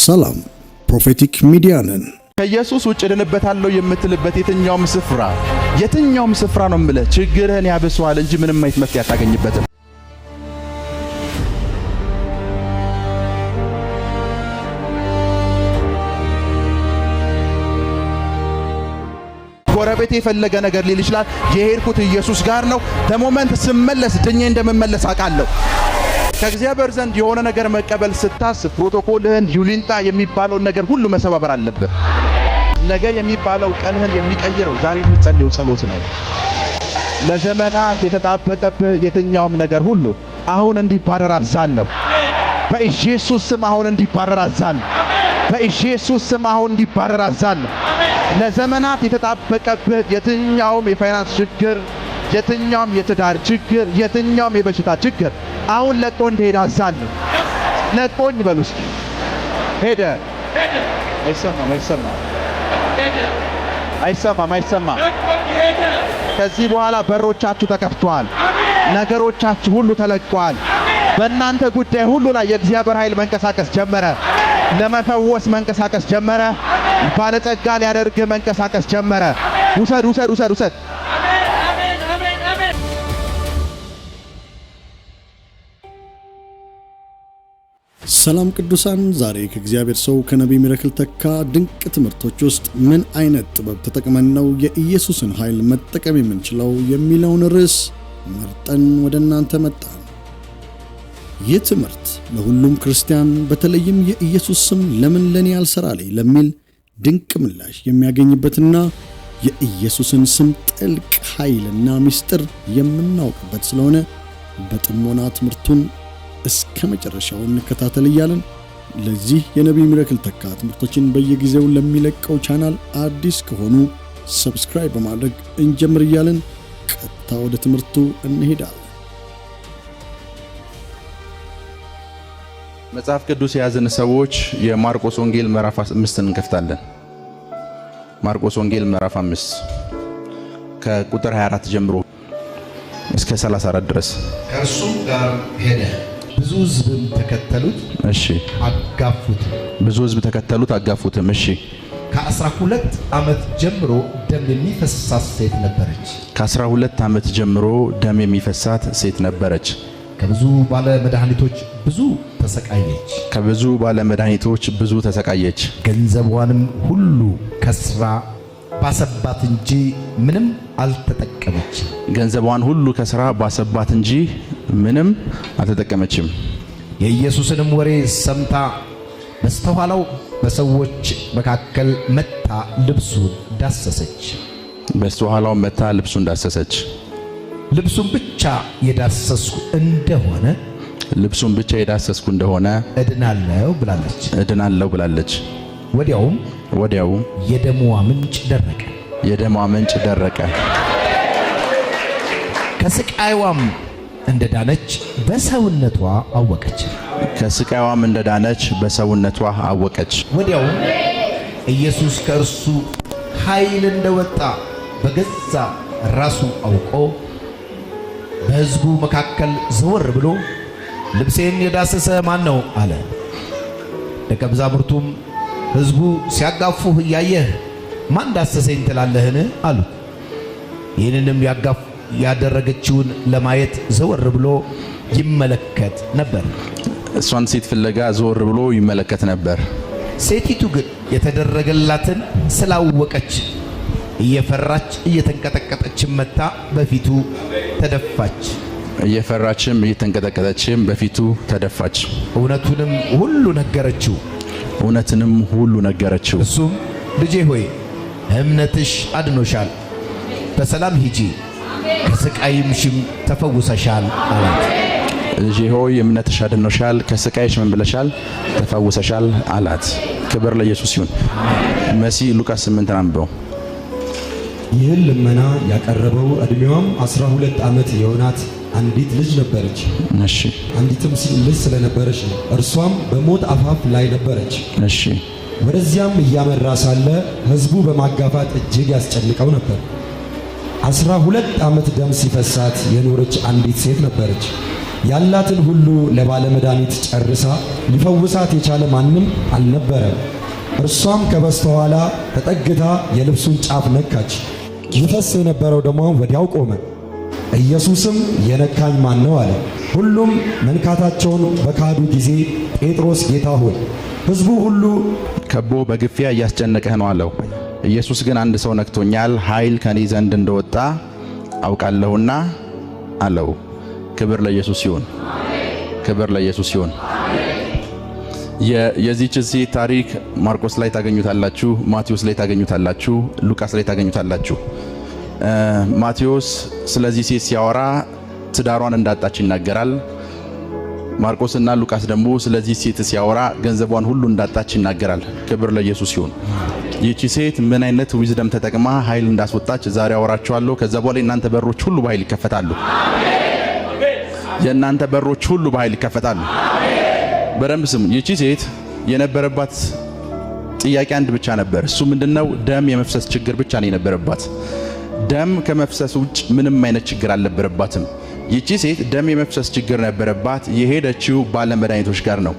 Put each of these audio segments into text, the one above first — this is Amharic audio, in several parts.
ሰላም ፕሮፌቲክ ሚዲያ ነን። ከኢየሱስ ውጭ ድንበታለሁ የምትልበት የትኛውም ስፍራ ነው የምልህ ችግርህን ያብሰዋል እንጂ ምንም አይነት መፍትሄ አታገኝበትም። ጎረቤቴ የፈለገ ነገር ሊል ይችላል። የሄድኩት ኢየሱስ ጋር ነው። በሞመንት ስመለስ ድኜ እንደምመለስ አውቃለሁ። ከእግዚአብሔር ዘንድ የሆነ ነገር መቀበል ስታስብ ፕሮቶኮልህን ዩሊንታ የሚባለውን ነገር ሁሉ መሰባበር አለብህ። ነገ የሚባለው ቀንህን የሚቀይረው ዛሬ የምትጸልየው ጸሎት ነው። ለዘመናት የተጣበቀብህ የትኛውም ነገር ሁሉ አሁን እንዲባረር አዛለሁ። በኢየሱስ ስም አሁን እንዲባረር አዛለሁ። በኢየሱስ ስም አሁን እንዲባረር አዛለሁ። ለዘመናት የተጣበቀብህ የትኛውም የፋይናንስ ችግር፣ የትኛውም የትዳር ችግር፣ የትኛውም የበሽታ ችግር አሁን ለቆ እንዲሄድ አዛለሁ። ለቆኝ በሉ እስኪ። ሄደ። አይሰማም። ከዚህ በኋላ በሮቻችሁ ተከፍተዋል። ነገሮቻችሁ ሁሉ ተለቀዋል። በእናንተ ጉዳይ ሁሉ ላይ የእግዚአብሔር ኃይል መንቀሳቀስ ጀመረ። ለመፈወስ መንቀሳቀስ ጀመረ። ባለጸጋ ሊያደርግ መንቀሳቀስ ጀመረ። ውሰድ። ሰላም ቅዱሳን፣ ዛሬ ከእግዚአብሔር ሰው ከነቢይ ሚራክል ተካ ድንቅ ትምህርቶች ውስጥ ምን አይነት ጥበብ ተጠቅመን ነው የኢየሱስን ኃይል መጠቀም የምንችለው የሚለውን ርዕስ መርጠን ወደ እናንተ መጣን። ይህ ትምህርት ለሁሉም ክርስቲያን በተለይም የኢየሱስ ስም ለምን ለኔ ያልሰራልኝ ለሚል ድንቅ ምላሽ የሚያገኝበትና የኢየሱስን ስም ጥልቅ ኃይልና ምስጢር የምናውቅበት ስለሆነ በጥሞና ትምህርቱን እስከ መጨረሻው እንከታተል እያለን ለዚህ የነቢይ ሚራክል ተካ ትምህርቶችን በየጊዜው ለሚለቀው ቻናል አዲስ ከሆኑ ሰብስክራይብ በማድረግ እንጀምር እያለን ቀጥታ ወደ ትምህርቱ እንሄዳለን። መጽሐፍ ቅዱስ የያዝን ሰዎች የማርቆስ ወንጌል ምዕራፍ 5 እንከፍታለን። ማርቆስ ወንጌል ምዕራፍ 5 ከቁጥር 24 ጀምሮ እስከ 34 ድረስ። ከእርሱም ጋር ሄደ፣ ብዙ ሕዝብም ተከተሉት፣ አጋፉትም። እሺ። ከ12 ዓመት ጀምሮ ደም የሚፈሳት ሴት ነበረች። ከብዙ ባለ መድኃኒቶች ብዙ ተሰቃየች። ገንዘቧንም ሁሉ ከስራ ባሰባት እንጂ ምንም አልተጠቀመችም። የኢየሱስንም ወሬ ሰምታ በስተኋላው በሰዎች መካከል መታ ልብሱን ዳሰሰች። ልብሱን ብቻ የዳሰስኩ እንደሆነ እድናለሁ ብላለች። ወዲያውም የደሟ ምንጭ ደረቀ። ከስቃይዋም እንደዳነች በሰውነቷ አወቀች። ወዲያውም ኢየሱስ ከእርሱ ኃይል እንደወጣ በገዛ ራሱ አውቆ በሕዝቡ መካከል ዘወር ብሎ ልብሴን የዳሰሰ ማን ነው አለ። ደቀ መዛሙርቱም ሕዝቡ ሲያጋፉህ እያየህ ማን ዳሰሰኝ ትላለህን አሉት። ይህንንም ያደረገችውን ለማየት ዘወር ብሎ ይመለከት ነበር። እሷን ሴት ፍለጋ ዘወር ብሎ ይመለከት ነበር። ሴቲቱ ግን የተደረገላትን ስላወቀች እየፈራች እየተንቀጠቀጠችም መታ በፊቱ ተደፋች። እውነቱንም ሁሉ ነገረችው። እሱም ልጄ ሆይ እምነትሽ አድኖሻል፣ በሰላም ሂጂ፣ ከስቃይሽም ተፈውሰሻል አላት። ልጄ ሆይ እምነትሽ አድኖሻል፣ ከስቃይሽ ምን ብለሻል? ተፈውሰሻል አላት። ክብር ለኢየሱስ ይሁን። መሲ ሉቃስ 8 አንብበው። ይህን ልመና ያቀረበው ዕድሜዋም 12 ዓመት የሆናት አንዲት ልጅ ነበረች። እሺ። አንዲትም ልጅ ስለነበረች እርሷም በሞት አፋፍ ላይ ነበረች። እሺ። ወደዚያም እያመራ ሳለ ሕዝቡ በማጋፋት እጅግ ያስጨንቀው ነበር። 12 ዓመት ደም ሲፈሳት የኖረች አንዲት ሴት ነበረች። ያላትን ሁሉ ለባለመድኃኒት ጨርሳ ሊፈውሳት የቻለ ማንም አልነበረም። እርሷም ከበስተኋላ ተጠግታ የልብሱን ጫፍ ነካች። ይፈስ የነበረው ደሟ ወዲያው ቆመ። ኢየሱስም የነካኝ ማን ነው አለ። ሁሉም መንካታቸውን በካዱ ጊዜ ጴጥሮስ ጌታ ሆይ ሕዝቡ ሁሉ ከቦ በግፊያ እያስጨነቀህ ነው አለው። ኢየሱስ ግን አንድ ሰው ነክቶኛል፣ ኃይል ከኔ ዘንድ እንደወጣ አውቃለሁና አለው። ክብር ለኢየሱስ ይሁን። ክብር ለኢየሱስ ይሁን። የዚህች ሴት ታሪክ ማርቆስ ላይ ታገኙታላችሁ፣ ማቴዎስ ላይ ታገኙታላችሁ፣ ሉቃስ ላይ ታገኙታላችሁ። ማቴዎስ ስለዚህ ሴት ሲያወራ ትዳሯን እንዳጣች ይናገራል። ማርቆስና ሉቃስ ደግሞ ስለዚህ ሴት ሲያወራ ገንዘቧን ሁሉ እንዳጣች ይናገራል። ክብር ለኢየሱስ ይሁን። ይህቺ ሴት ምን አይነት ዊዝደም ተጠቅማ ኃይል እንዳስወጣች ዛሬ አወራችኋለሁ። ከዛ በኋላ የእናንተ በሮች ሁሉ በኃይል ይከፈታሉ። የእናንተ በሮች ሁሉ በኃይል ይከፈታሉ። በደንብ ስሙ። ይህቺ ሴት የነበረባት ጥያቄ አንድ ብቻ ነበር። እሱ ምንድነው? ደም የመፍሰስ ችግር ብቻ ነው የነበረባት። ደም ከመፍሰስ ውጭ ምንም አይነት ችግር አልነበረባትም። ይህቺ ሴት ደም የመፍሰስ ችግር ነበረባት። የሄደችው ባለመድኃኒቶች ጋር ነው።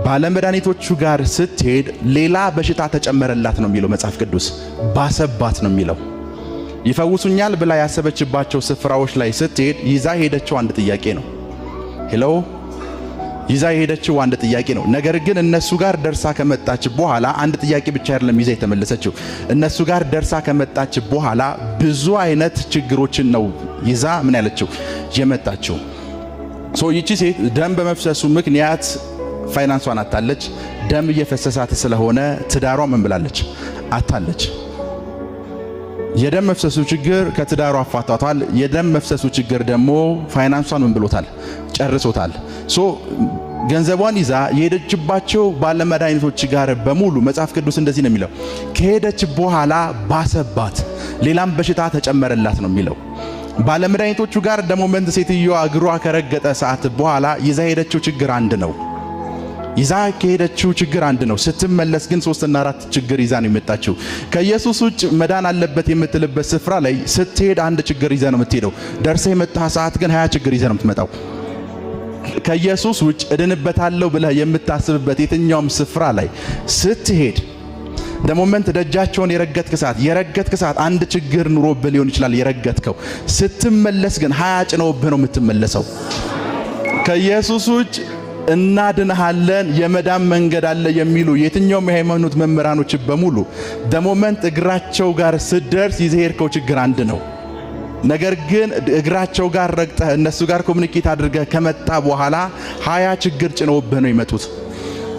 ባለመድኃኒቶቹ ጋር ስትሄድ ሌላ በሽታ ተጨመረላት ነው የሚለው መጽሐፍ ቅዱስ። ባሰባት ነው የሚለው። ይፈውሱኛል ብላ ያሰበችባቸው ስፍራዎች ላይ ስትሄድ ይዛ ሄደችው አንድ ጥያቄ ነው። ሄሎ ይዛ ሄደችው አንድ ጥያቄ ነው። ነገር ግን እነሱ ጋር ደርሳ ከመጣች በኋላ አንድ ጥያቄ ብቻ አይደለም ይዛ የተመለሰችው። እነሱ ጋር ደርሳ ከመጣች በኋላ ብዙ አይነት ችግሮችን ነው ይዛ ምን ያለችው የመጣችው። ይቺ ሴት ደም በመፍሰሱ ምክንያት ፋይናንሷን አታለች። ደም እየፈሰሳት ስለሆነ ትዳሯ ምን ብላለች? አታለች። የደም መፍሰሱ ችግር ከትዳሯ አፋቷታል። የደም መፍሰሱ ችግር ደግሞ ፋይናንሷን ምን ብሎታል? ጨርሶታል። ገንዘቧን ይዛ የሄደችባቸው ባለመድኃኒቶች ጋር በሙሉ መጽሐፍ ቅዱስ እንደዚህ ነው የሚለው፣ ከሄደች በኋላ ባሰባት፣ ሌላም በሽታ ተጨመረላት ነው የሚለው። ባለመድኃኒቶቹ ጋር ደግሞ መንት ሴትዮዋ እግሯ ከረገጠ ሰዓት በኋላ ይዛ ሄደችው ችግር አንድ ነው። ይዛ ከሄደችው ችግር አንድ ነው። ስትመለስ ግን 3 እና 4 ችግር ይዛ ነው የመጣችው። ከኢየሱስ ውጭ መዳን አለበት የምትልበት ስፍራ ላይ ስትሄድ አንድ ችግር ይዛ ነው የምትሄደው። ደርሰ የመጣ ሰዓት ግን 20 ችግር ይዛ ነው የምትመጣው። ከኢየሱስ ውጭ እድንበታለሁ ብለህ የምታስብበት የትኛውም ስፍራ ላይ ስትሄድ ደሞመንት ደጃቸውን የረገጥክ ሰዓት አንድ ችግር ኑሮብህ ሊሆን ይችላል የረገጥከው። ስትመለስ ግን 20 ጭነውብህ ነው የምትመለሰው። ከኢየሱስ ውጭ እናድንሃለን የመዳን መንገድ አለ የሚሉ የትኛውም የሃይማኖት መምህራኖች በሙሉ ደሞመንት እግራቸው ጋር ስትደርስ ይዘህ ሄድከው ችግር አንድ ነው። ነገር ግን እግራቸው ጋር ረግጠህ እነሱ ጋር ኮሙኒኬት አድርገህ ከመጣ በኋላ 20 ችግር ጭነውብህ ነው የመጡት።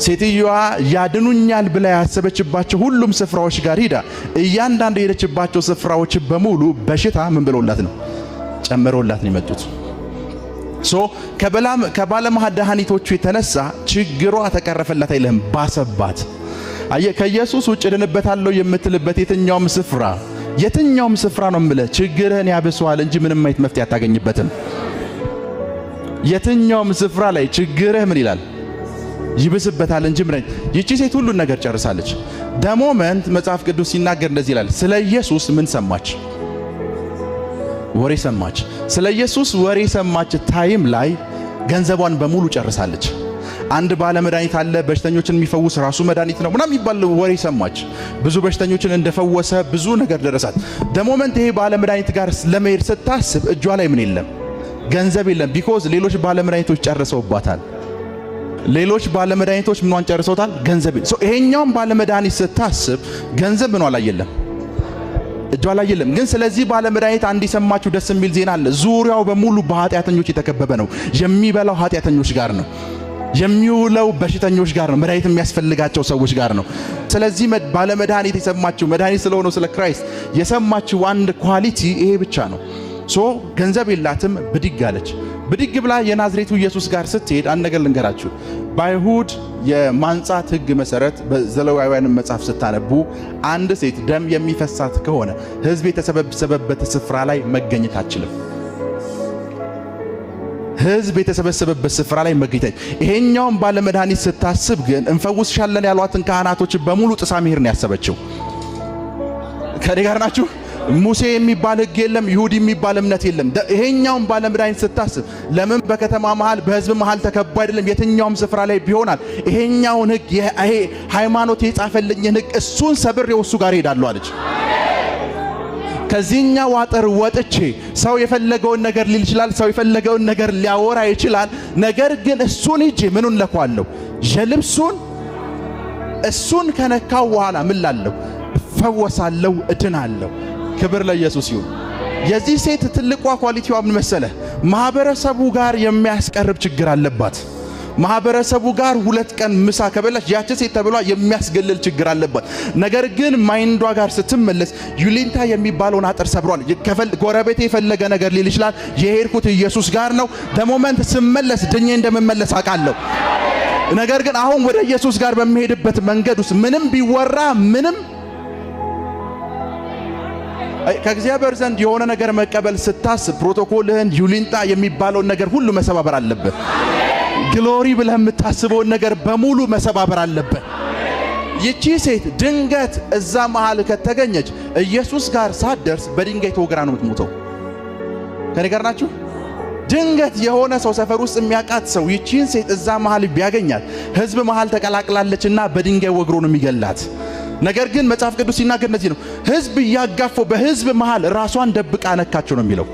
ሴትዮዋ ያድኑኛል ብላ ያሰበችባቸው ሁሉም ስፍራዎች ጋር ሂዳ እያንዳንዱ የሄደችባቸው ስፍራዎች በሙሉ በሽታ ምን ብለውላት ነው? ጨምረውላት ነው የመጡት። ከባለመድኃኒቶቹ የተነሳ ችግሯ ተቀረፈላት አይልም፣ ባሰባት። ከኢየሱስ ውጭ እድንበታለሁ የምትልበት የትኛውም ስፍራ ነው የምልህ ችግርህን ያብሰዋል እንጂ ምንም አይነት መፍትሄ አታገኝበትም። የትኛውም ስፍራ ላይ ችግርህ ምን ይላል? ይብስበታል እንጂ ምን። ይቺ ሴት ሁሉን ነገር ጨርሳለች። ደሞመንት መጽሐፍ ቅዱስ ሲናገር እንደዚህ ይላል፣ ስለ ኢየሱስ ምን ሰማች? ወሬ ሰማች። ስለ ኢየሱስ ወሬ ሰማች ታይም ላይ ገንዘቧን በሙሉ ጨርሳለች። አንድ ባለመድኃኒት አለ፣ በሽተኞችን የሚፈውስ ራሱ መድኃኒት ነው ምናምን የሚባል ወሬ ሰማች። ብዙ በሽተኞችን እንደፈወሰ ብዙ ነገር ደረሳት። ደሞመንት ይሄ ባለመድኃኒት ጋር ለመሄድ ስታስብ እጇ ላይ ምን የለም? ገንዘብ የለም። ቢኮዝ ሌሎች ባለመድኃኒቶች ጨርሰውባታል። ሌሎች ባለመድኃኒቶች ምኗን ጨርሰውታል? ገንዘብ። ይሄኛውም ባለመድኃኒት ስታስብ ገንዘብ ምኗ ላይ የለም? እጇ ላይ የለም። ግን ስለዚህ ባለመድኃኒት አንድ የሰማችሁ ደስ የሚል ዜና አለ። ዙሪያው በሙሉ በኃጢአተኞች የተከበበ ነው። የሚበላው ኃጢአተኞች ጋር ነው። የሚውለው በሽተኞች ጋር ነው። መድኃኒት የሚያስፈልጋቸው ሰዎች ጋር ነው። ስለዚህ ባለመድኃኒት የሰማችሁ መድኃኒት ስለሆነው ስለ ክራይስት የሰማችሁ አንድ ኳሊቲ ይሄ ብቻ ነው። ገንዘብ የላትም፣ ብድግ አለች። ብድግ ብላ የናዝሬቱ ኢየሱስ ጋር ስትሄድ አንድ ነገር ልንገራችሁ። በአይሁድ የማንጻት ሕግ መሰረት በዘሌዋውያን መጽሐፍ ስታነቡ አንድ ሴት ደም የሚፈሳት ከሆነ ሕዝብ የተሰበሰበበት ስፍራ ላይ መገኘት አትችልም። ሕዝብ የተሰበሰበበት ስፍራ ላይ መገኘት። ይሄኛውን ባለመድኃኒት ስታስብ ግን እንፈውስሻለን ያሏትን ካህናቶች በሙሉ ጥሳ መሄድ ነው ያሰበችው። ከኔ ጋር ናችሁ? ሙሴ የሚባል ሕግ የለም፣ ይሁዲ የሚባል እምነት የለም። ይሄኛውን ባለመድኃኒት ስታስብ ለምን በከተማ መሃል በህዝብ መሃል ተከቦ አይደለም፣ የትኛውም ስፍራ ላይ ቢሆናል ይሄኛውን ሕግ ይሄ ሃይማኖት የጻፈልኝን ሕግ እሱን ሰብሬው እሱ ጋር ሄዳለሁ አለች። ከዚህኛው አጥር ወጥቼ ሰው የፈለገውን ነገር ሊል ይችላል፣ ሰው የፈለገውን ነገር ሊያወራ ይችላል። ነገር ግን እሱን ሂጄ ምኑን ለኳለሁ? የልብሱን እሱን ከነካው በኋላ ምን ላለሁ? እፈወሳለሁ፣ እድናለሁ። ክብር ለኢየሱስ ይሁን። የዚህ ሴት ትልቋ ኳሊቲዋ ምን መሰለ? ማህበረሰቡ ጋር የሚያስቀርብ ችግር አለባት። ማህበረሰቡ ጋር 2 ቀን ምሳ ከበላች ያቺ ሴት ተብሏ የሚያስገልል ችግር አለባት። ነገር ግን ማይንዷ ጋር ስትመለስ ዩሊንታ የሚባለውን አጥር ሰብሯል። ጎረቤቴ የፈለገ ነገር ሊል ይችላል፣ የሄድኩት ኢየሱስ ጋር ነው። በሞመንት ስመለስ ድኜ እንደምመለስ አውቃለሁ። ነገር ግን አሁን ወደ ኢየሱስ ጋር በሚሄድበት መንገድ ውስጥ ምንም ቢወራ ምንም ከእግዚአብሔር ዘንድ የሆነ ነገር መቀበል ስታስብ ፕሮቶኮልህን ዩሊንታ የሚባለውን ነገር ሁሉ መሰባበር አለብህ። ግሎሪ ብለህ የምታስበውን ነገር በሙሉ መሰባበር አለብህ። ይቺ ሴት ድንገት እዛ መሃል ከተገኘች ኢየሱስ ጋር ሳትደርስ በድንጋይ ተወግራ ነው የምትሞተው። ከኔ ጋር ናችሁ? ድንገት የሆነ ሰው ሰፈር ውስጥ የሚያውቃት ሰው ይቺን ሴት እዛ መሃል ቢያገኛት ህዝብ መሃል ተቀላቅላለችና በድንጋይ ወግሮ ነው የሚገላት። ነገር ግን መጽሐፍ ቅዱስ ሲናገር እንደዚህ ነው፣ ህዝብ እያጋፈው በህዝብ መሃል ራሷን ደብቃ ነካቸው ነው የሚለው።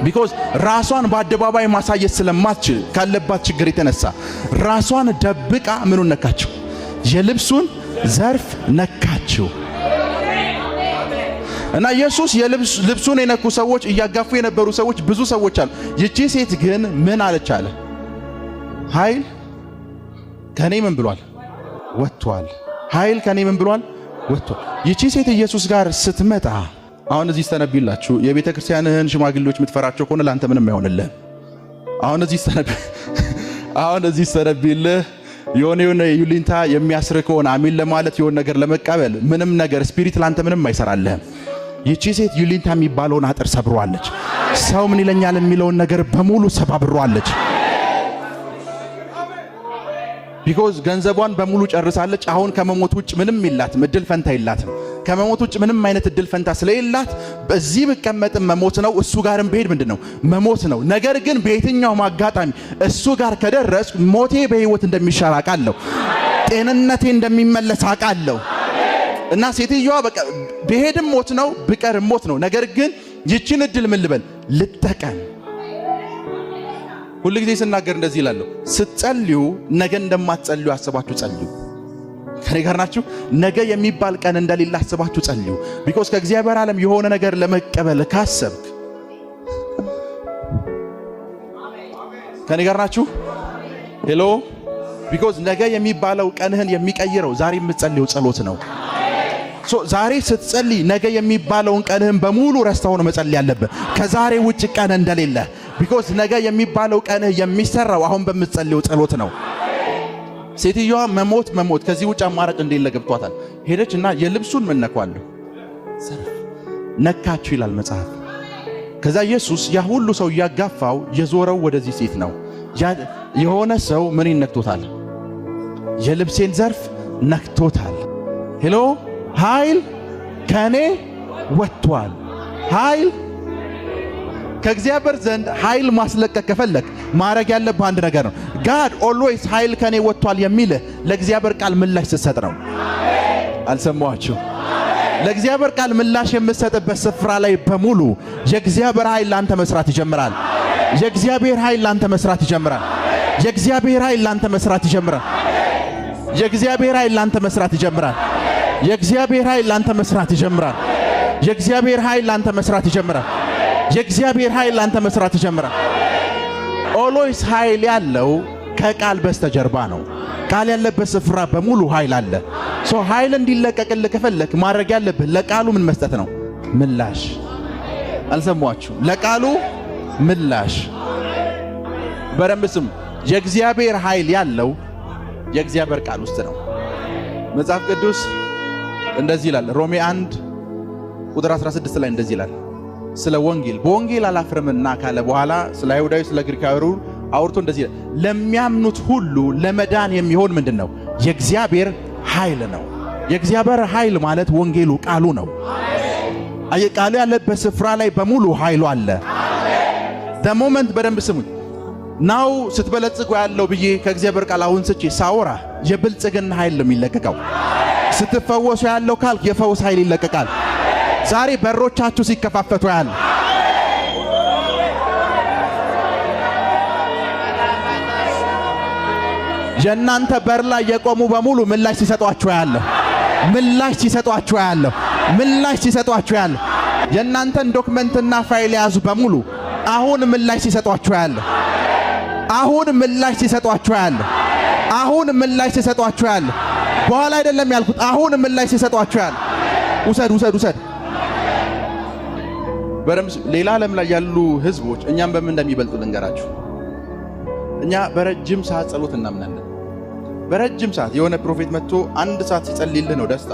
ቢኮዝ ራሷን በአደባባይ ማሳየት ስለማትችል ካለባት ችግር የተነሳ ራሷን ደብቃ ምኑን ነካቸው? የልብሱን ዘርፍ ነካቸው። እና ኢየሱስ ልብሱን የነኩ ሰዎች እያጋፉ የነበሩ ሰዎች ብዙ ሰዎች አሉ። ይቺ ሴት ግን ምን አለች አለ? ኃይል ከኔ ምን ብሏል? ወጥቷል። ኃይል ከኔ ምን ብሏል? ወጥቷል። ይቺ ሴት ኢየሱስ ጋር ስትመጣ አሁን እዚህ ተነብይላችሁ የቤተ ክርስቲያንህን ሽማግሌዎች የምትፈራቸው ከሆነ ላንተ ምንም አይሆንልህ። አሁን እዚህ ተነብይልህ የሆነ ዩሊንታ የሚያስር ከሆነ አሚን ለማለት የሆነ ነገር ለመቀበል ምንም ነገር ስፒሪት ላንተ ምንም አይሰራልህም። ይቺ ሴት ዩሊንታ የሚባለውን አጥር ሰብሯለች። ሰው ምን ይለኛል የሚለውን ነገር በሙሉ ሰባብሯለች። ቢኮዝ ገንዘቧን በሙሉ ጨርሳለች። አሁን ከመሞት ውጭ ምንም የላትም፣ እድል ፈንታ የላትም። ከመሞት ውጭ ምንም አይነት እድል ፈንታ ስለሌላት በዚህ ብቀመጥም መሞት ነው፣ እሱ ጋርም ብሄድ ምንድነው መሞት ነው። ነገር ግን በየትኛውም አጋጣሚ እሱ ጋር ከደረስ ሞቴ በህይወት እንደሚሻል አውቃለሁ፣ ጤንነቴ እንደሚመለስ አውቃለሁ። እና ሴትዮዋ በቃ ብሄድም ሞት ነው፣ ብቀርም ሞት ነው። ነገር ግን ይችን እድል ምን ልበል ልጠቀም። ሁሉ ጊዜ ስናገር እንደዚህ ይላለሁ፣ ስትጸልዩ ነገ እንደማትጸልዩ አስባችሁ ጸልዩ። ከኔ ጋር ናችሁ? ነገ የሚባል ቀን እንደሌለ አስባችሁ ጸልዩ። ቢኮዝ ከእግዚአብሔር ዓለም የሆነ ነገር ለመቀበል ካሰብክ ከኔ ጋር ናችሁ? ሄሎ። ቢኮዝ ነገ የሚባለው ቀንህን የሚቀይረው ዛሬ የምትጸልየው ጸሎት ነው። ዛሬ ስትጸልይ ነገ የሚባለውን ቀንህን በሙሉ ረስተው ነው መጸለይ ያለብህ፣ ከዛሬ ውጭ ቀን እንደሌለ። ቢኮዝ ነገ የሚባለው ቀንህ የሚሰራው አሁን በምትጸልየው ጸሎት ነው። ሴትዮዋ መሞት ከዚህ ውጭ አማራጭ እንደሌለ ገብቷታል። ሄደችና የልብሱን ምን ነካዋለሁ? ዘርፍ ነካችሁ ይላል መጽሐፍ። ከዛ ኢየሱስ ያ ሁሉ ሰው እያጋፋው የዞረው ወደዚህ ሴት ነው። የሆነ ሰው ምን ይነክቶታል? የልብሴን ዘርፍ ነክቶታል። ሄሎ። ኃይል ከኔ ወጥቷል። ኃይል ከእግዚአብሔር ዘንድ ኃይል ማስለቀቅ ከፈለክ ማድረግ ያለብህ አንድ ነገር ነው። ጋድ ኦልዌይስ ኃይል ከኔ ወጥቷል የሚልህ ለእግዚአብሔር ቃል ምላሽ ስትሰጥ ነው። አልሰማችሁ? ለእግዚአብሔር ቃል ምላሽ የምትሰጥበት ስፍራ ላይ በሙሉ የእግዚአብሔር ኃይል ላንተ መስራት ይጀምራል። የእግዚአብሔር ኃይል ላንተ መስራት ይጀምራል። የእግዚአብሔር ኃይል ላንተ መስራት ይጀምራል። የእግዚአብሔር ኃይል ላንተ መስራት ይጀምራል። የእግዚአብሔር ኃይል ላንተ መስራት ይጀምራል። የእግዚአብሔር ኃይል ላንተ መስራት ይጀምራል። የእግዚአብሔር ኃይል ላንተ መስራት ይጀምራል። ኦልዌይስ ኃይል ያለው ከቃል በስተጀርባ ነው። ቃል ያለበት ስፍራ በሙሉ ኃይል አለ። ኃይል እንዲለቀቅልህ ከፈለክ ማድረግ ያለብህ ለቃሉ ምን መስጠት ነው? ምላሽ። አልሰማችሁ? ለቃሉ ምላሽ። በደንብ ስሙ። የእግዚአብሔር ኃይል ያለው የእግዚአብሔር ቃል ውስጥ ነው። መጽሐፍ ቅዱስ እንደዚህ ይላል። ሮሜ 1 ቁጥር 16 ላይ እንደዚህ ይላል፣ ስለ ወንጌል በወንጌል አላፍርምና ካለ በኋላ ስለ አይሁዳዊ ስለ ግሪካዊ አውርቶ እንደዚህ ይላል፣ ለሚያምኑት ሁሉ ለመዳን የሚሆን ምንድነው? የእግዚአብሔር ኃይል ነው። የእግዚአብሔር ኃይል ማለት ወንጌሉ ቃሉ ነው። ቃሉ ያለበት ስፍራ ላይ በሙሉ ኃይሉ አለ። ደሞመንት በደንብ ስሙኝ። ናው ስትበለጽጉ ያለው ብዬ ከእግዚአብሔር ቃል አሁን ስጪ ሳወራ የብልጽግና ኃይል ነው የሚለቀቀው። ስትፈወሱ ያለው ካልክ የፈውስ ኃይል ይለቀቃል። ዛሬ በሮቻችሁ ሲከፋፈቱ ያለ የእናንተ በር ላይ የቆሙ በሙሉ ምላሽ ሲሰጧችሁ ያለ ምላሽ ሲሰጧችሁ ያለ ምላሽ ሲሰጧችሁ ያለ የእናንተን ዶክመንትና ፋይል የያዙ በሙሉ አሁን ምላሽ ሲሰጧችሁ ያለ አሁን ምላሽ ሲሰጧችሁ ያለ አሁን ምላሽ ሲሰጧችሁ ያለ በኋላ አይደለም ያልኩት። አሁን ምላሽ ሲሰጧችሁ ያለ ውሰድ ውሰድ ውሰድ። ሌላ ዓለም ላይ ያሉ ህዝቦች እኛም በምን እንደሚበልጡ ልንገራችሁ። እኛ በረጅም ሰዓት ጸሎት እናምናለን። በረጅም ሰዓት የሆነ ፕሮፌት መጥቶ አንድ ሰዓት ሲጸልይልህ ነው ደስታ።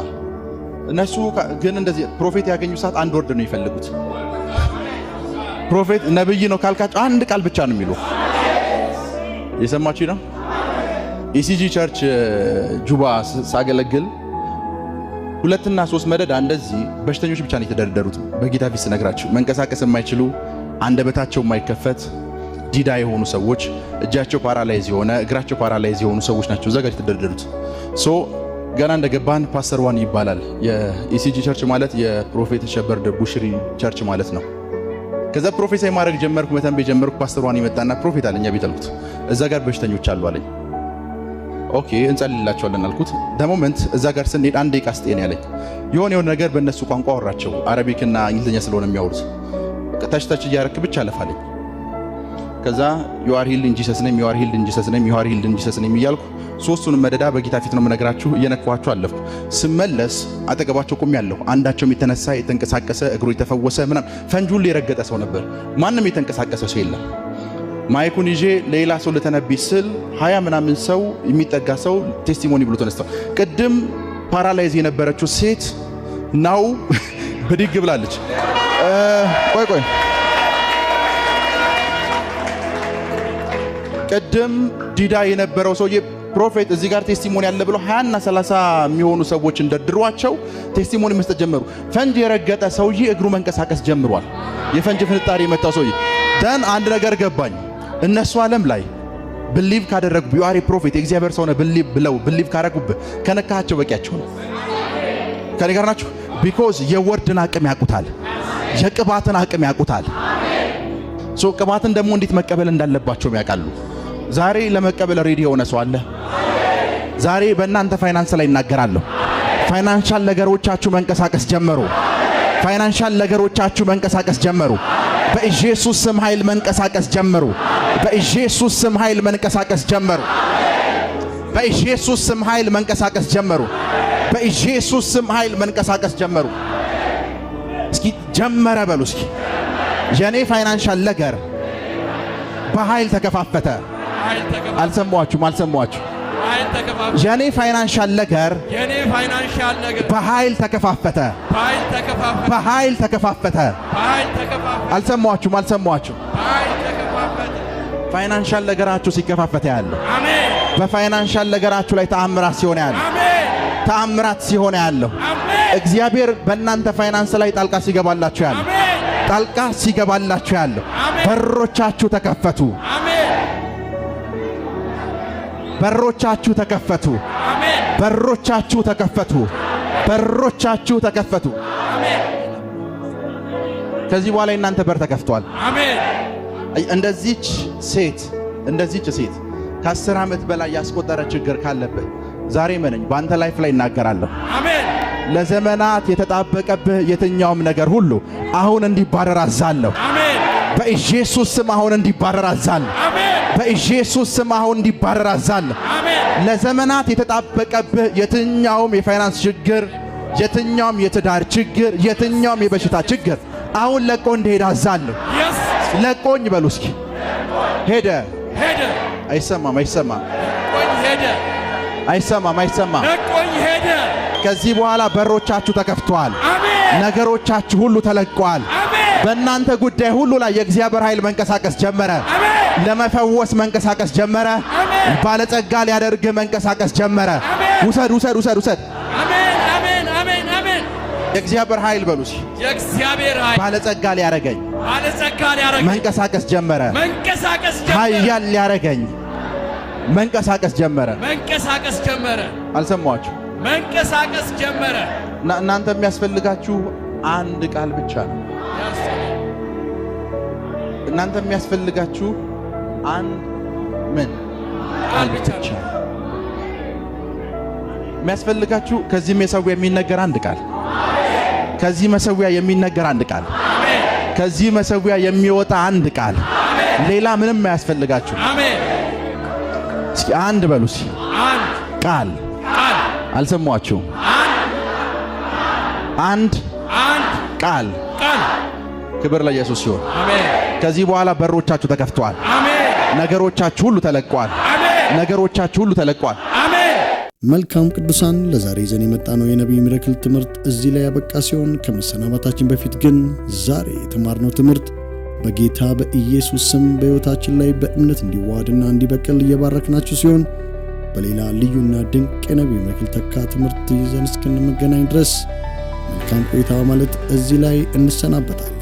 እነሱ ግን እንደዚህ ፕሮፌት ያገኙ ሰዓት አንድ ወርድ ነው ይፈልጉት። ፕሮፌት ነብይ ነው ካልካቸው አንድ ቃል ብቻ ነው የሚሉ። የሰማችሁ ነው። ኢሲጂ ቸርች ጁባ ሳገለግል 2 እና 3 መደዳ እንደዚህ በሽተኞች ብቻ ነው የተደረደሩት። በጌታ ፊት ስነግራችሁ መንቀሳቀስ የማይችሉ አንደበታቸው የማይከፈት ዲዳ የሆኑ ሰዎች፣ እጃቸው ፓራላይዝ የሆነ እግራቸው ፓራላይዝ የሆኑ ሰዎች ናቸው እዛ ጋር የተደረደሩት። ገና እንደገባን ፓስተር ዋን ይባላል። የኢሲጂ ቸርች ማለት የፕሮፌት ሸበር ደቡሽሪ ቸርች ማለት ነው። ከዛ ፕሮፌሳይ ማድረግ ጀመርኩ፣ መተንበይ ጀመርኩ። ፓስተር ዋን ይመጣና ፕሮፌት አለኛ ቤት አልኩት። እዛ ጋር በሽተኞች አሉ አለኝ። ኦኬ እንጸልይላቸዋለን አልኩት። ደሞመንት እዛ ጋር ስንሄድ አንድ ደቂቃ ስጤን ያለኝ የሆነ ነገር በእነሱ ቋንቋ አወራቸው። አረቢክና እንግሊዝኛ ስለሆነ የሚያወሩት ታች እያረክ ብቻ አለፋለኝ። ከዛ you are healed in Jesus name you are healed in Jesus name you are healed in Jesus name እያልኩ ሶስቱንም መደዳ በጌታ ፊት ነው የምነግራችሁ እየነኳችሁ አለፍኩ። ስመለስ አጠገባቸው ቆሜያለሁ። አንዳቸውም የተነሳ የተንቀሳቀሰ እግሩ የተፈወሰ ምናምን ፈንጁን የረገጠ ሰው ነበር። ማንም የተንቀሳቀሰ ሰው የለም። ማይኩን ይዤ ሌላ ሰው ለተነብይ ስል 20 ምናምን ሰው የሚጠጋ ሰው ቴስቲሞኒ ብሎ ተነስቷል። ቅድም ፓራላይዝ የነበረችው ሴት ናው ብድግ ብላለች። ቆይ ቅድም ዲዳ የነበረው ሰውዬ ፕሮፌት እዚህ ጋር ቴስቲሞኒ ያለ ብሎ 20 እና 30 የሚሆኑ ሰዎች እንደድሯቸው ቴስቲሞኒ መስጠት ጀመሩ። ፈንጅ የረገጠ ሰውዬ እግሩ መንቀሳቀስ ጀምሯል። የፈንጅ ፍንጣሪ የመታው ሰውዬ ደን አንድ ነገር ገባኝ። እነሱ ዓለም ላይ ብሊቭ ካደረጉ ቢዋሪ ፕሮፌት የእግዚአብሔር ሰው ነው ብሊቭ ብለው ብሊቭ ካረጉብህ ከነካቸው በቂያቸው ነው። ከኔ ጋር ናችሁ? ቢኮዝ የወርድን አቅም ያቁታል፣ የቅባትን አቅም ያቁታል። ቅባትን ደግሞ እንዴት መቀበል እንዳለባቸው ያውቃሉ። ዛሬ ለመቀበል ሬዲ የሆነ ሰው አለ? ዛሬ በእናንተ ፋይናንስ ላይ እናገራለሁ። ፋይናንሻል ነገሮቻችሁ መንቀሳቀስ ጀመሩ። ፋይናንሻል ነገሮቻችሁ መንቀሳቀስ ጀመሩ። በኢየሱስ ስም ኃይል መንቀሳቀስ ጀመሩ። በኢየሱስ ስም ኃይል መንቀሳቀስ ጀመሩ። በኢየሱስ ስም ኃይል መንቀሳቀስ ጀመሩ። በኢየሱስ ስም ኃይል መንቀሳቀስ ጀመሩ። እስኪ ጀመረ በሉ እስኪ። የኔ ፋይናንሻል ነገር በኃይል ተከፋፈተ። አልሰማችሁም? የኔ ፋይናንሻል ነገር በኃይል ተከፋፈተ። በኃይል ተከፋፈተ። አልሰማችሁም? ፋይናንሻል ነገራችሁ ሲከፋፈተ ያለው በፋይናንሻል ነገራችሁ ላይ ተአምራት ሲሆን ያለው ተአምራት ሲሆን ያለው እግዚአብሔር በእናንተ ፋይናንስ ላይ ጣልቃ ሲገባላችሁ ያለው ጣልቃ ሲገባላችሁ ያለው በሮቻችሁ ተከፈቱ። በሮቻችሁ ተከፈቱ። በሮቻችሁ ተከፈቱ። በሮቻችሁ ተከፈቱ። ከዚህ በኋላ እናንተ በር ተከፍቷል። እንደዚች ሴት ከ10 ዓመት በላይ ያስቆጠረ ችግር ካለበት ዛሬ መነኝ በአንተ ላይፍ ላይ እናገራለሁ። ለዘመናት የተጣበቀብህ የትኛውም ነገር ሁሉ አሁን እንዲባረር አዛለሁ። በኢየሱስ ስም አሁን እንዲባረር አዛለሁ። በኢየሱስ ስም አሁን እንዲባረር አዛለሁ። ለዘመናት የተጣበቀብህ የትኛውም የፋይናንስ ችግር፣ የትኛውም የትዳር ችግር፣ የትኛውም የበሽታ ችግር አሁን ለቆ እንዲሄድ አዛለሁ። ለቆኝ በሉ እስኪ። ሄደ። አይሰማም። ለቆኝ ሄደ። ከዚህ በኋላ በሮቻችሁ ተከፍተዋል። ነገሮቻችሁ ሁሉ ተለቀዋል። በእናንተ ጉዳይ ሁሉ ላይ የእግዚአብሔር ኃይል መንቀሳቀስ ጀመረ። ለመፈወስ መንቀሳቀስ ጀመረ። ባለጸጋ ሊያደርግ መንቀሳቀስ ጀመረ። ውሰድ። የእግዚአብሔር ኃይል በሉሲ የእግዚአብሔር ኃይል ባለጸጋ ሊያረገኝ መንቀሳቀስ ጀመረ። ኃያል ሊያረገኝ መንቀሳቀስ ጀመረ። አልሰማችሁ? መንቀሳቀስ ጀመረ። እናንተ የሚያስፈልጋችሁ አንድ ቃል ብቻ ነው። እናንተ የሚያስፈልጋችሁ አንድ ምን ቃል ብቻ ነው የሚያስፈልጋችሁ። ከዚህ መሰዊያ የሚነገር አንድ ቃል፣ ከዚህ መሰዊያ የሚነገር አንድ ቃል፣ ከዚህ መሰዊያ የሚወጣ አንድ ቃል፣ ሌላ ምንም አያስፈልጋችሁ። አሜን። እስኪ አንድ በሉ። እስኪ አንድ ቃል። አልሰማችሁ? አንድ ቃል። ክብር ለኢየሱስ ይሁን። አሜን። ከዚህ በኋላ በሮቻችሁ ተከፍተዋል። አሜን። ነገሮቻችሁ ሁሉ ተለቀዋል። አሜን። ነገሮቻችሁ ሁሉ ተለቀዋል። አሜን። መልካም ቅዱሳን፣ ለዛሬ ይዘን የመጣነው የነቢይ ሚራክል ትምህርት እዚህ ላይ ያበቃ ሲሆን ከመሰናበታችን በፊት ግን ዛሬ የተማርነው ትምህርት በጌታ በኢየሱስ ስም በሕይወታችን ላይ በእምነት እንዲዋሃድና እንዲበቅል እየባረክናችሁ ሲሆን በሌላ ልዩና ድንቅ የነቢይ ሚራክል ተካ ትምህርት ይዘን እስክንገናኝ ድረስ መልካም ቆይታ ማለት እዚህ ላይ እንሰናበታለን።